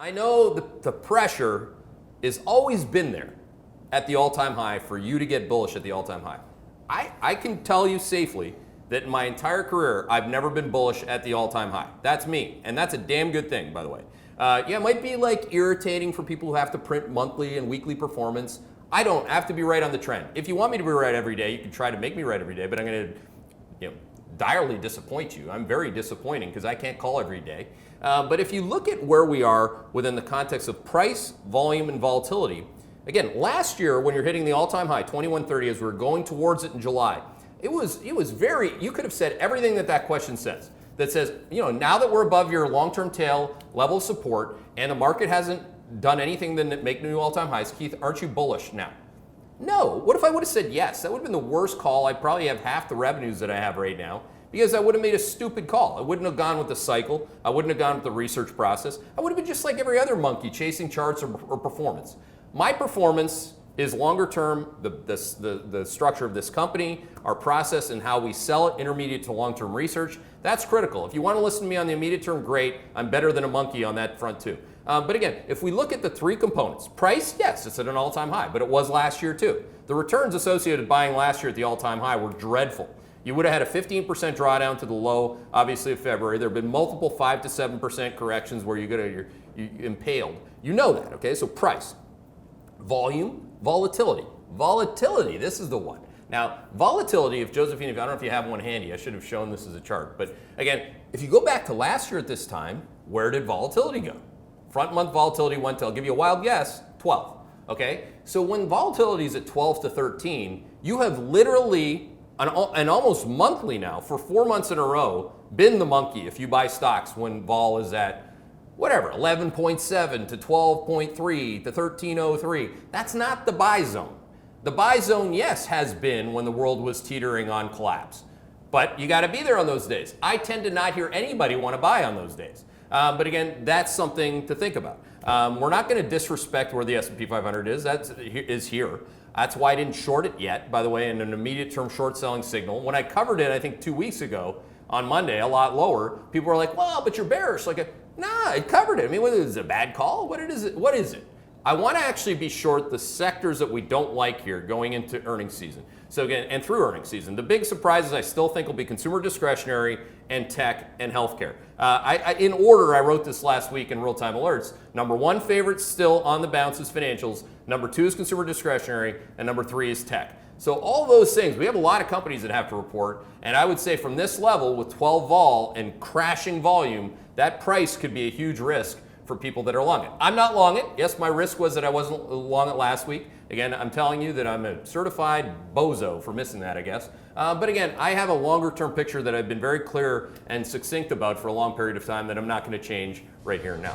I know the pressure has always been there at the all-time high for you to get bullish at the all-time high. I can tell you safely that in my entire career, I've never been bullish at the all-time high. That's me, and that's a damn good thing, by the way. Yeah, it might be like irritating for people who have to print monthly and weekly performance. I don't have to be right on the trend. If you want me to be right every day, you can try to make me right every day, but I'm going to, direly disappoint you. I'm very disappointing because I can't call every day. But if you look at where we are within the context of price, volume, and volatility, again, last year when you're hitting the all-time high, 2130, as we were going towards it in July, it was very, you could have said everything that question says. That says, now that we're above your long-term tail level of support and the market hasn't done anything to make new all-time highs, Keith, aren't you bullish now? No. What if I would have said yes? That would have been the worst call. I'd probably have half the revenues that I have right now because I would have made a stupid call. I wouldn't have gone with the cycle. I wouldn't have gone with the research process. I would have been just like every other monkey chasing charts or performance. My performance is longer term, the structure of this company, our process and how we sell it, intermediate to long-term research. That's critical. If you want to listen to me on the immediate term, great. I'm better than a monkey on that front too. But again, if we look at the three components, price, yes, it's at an all-time high, but it was last year too. The returns associated with buying last year at the all-time high were dreadful. You would have had a 15% drawdown to the low, obviously, of February. There have been multiple 5 to 7% corrections where you're impaled. You know that, okay? So price, volume, volatility. Volatility, this is the one. Now, volatility, if Josephine, I don't know if you have one handy, I should have shown this as a chart. But again, if you go back to last year at this time, where did volatility go? Front month volatility went to, I'll give you a wild guess, 12. Okay? So when volatility is at 12 to 13, you have literally, and almost monthly now, for 4 months in a row, been the monkey if you buy stocks when vol is at whatever, 11.7 to 12.3 to 13.03. That's not the buy zone. The buy zone, yes, has been when the world was teetering on collapse. But you got to be there on those days. I tend to not hear anybody want to buy on those days. But again, that's something to think about. We're not going to disrespect where the S&P 500 is. That is here. That's why I didn't short it yet, by the way, in an immediate term short selling signal. When I covered it, I think 2 weeks ago on Monday, a lot lower, people were like, well, but you're bearish. Nah, I covered it. I mean, is it a bad call? What is it? I want to actually be short the sectors that we don't like here going into earnings season. So again, and through earnings season, the big surprises I still think will be consumer discretionary and tech and healthcare. In order, I wrote this last week in real-time alerts. Number one favorite still on the bounce is financials. Number two is consumer discretionary, and number three is tech. So all those things, we have a lot of companies that have to report, and I would say from this level with 12 vol and crashing volume, that price could be a huge risk for people that are long it. I'm not long it. Yes, my risk was that I wasn't long it last week. Again, I'm telling you that I'm a certified bozo for missing that, I guess. But again, I have a longer term picture that I've been very clear and succinct about for a long period of time that I'm not going to change right here and now.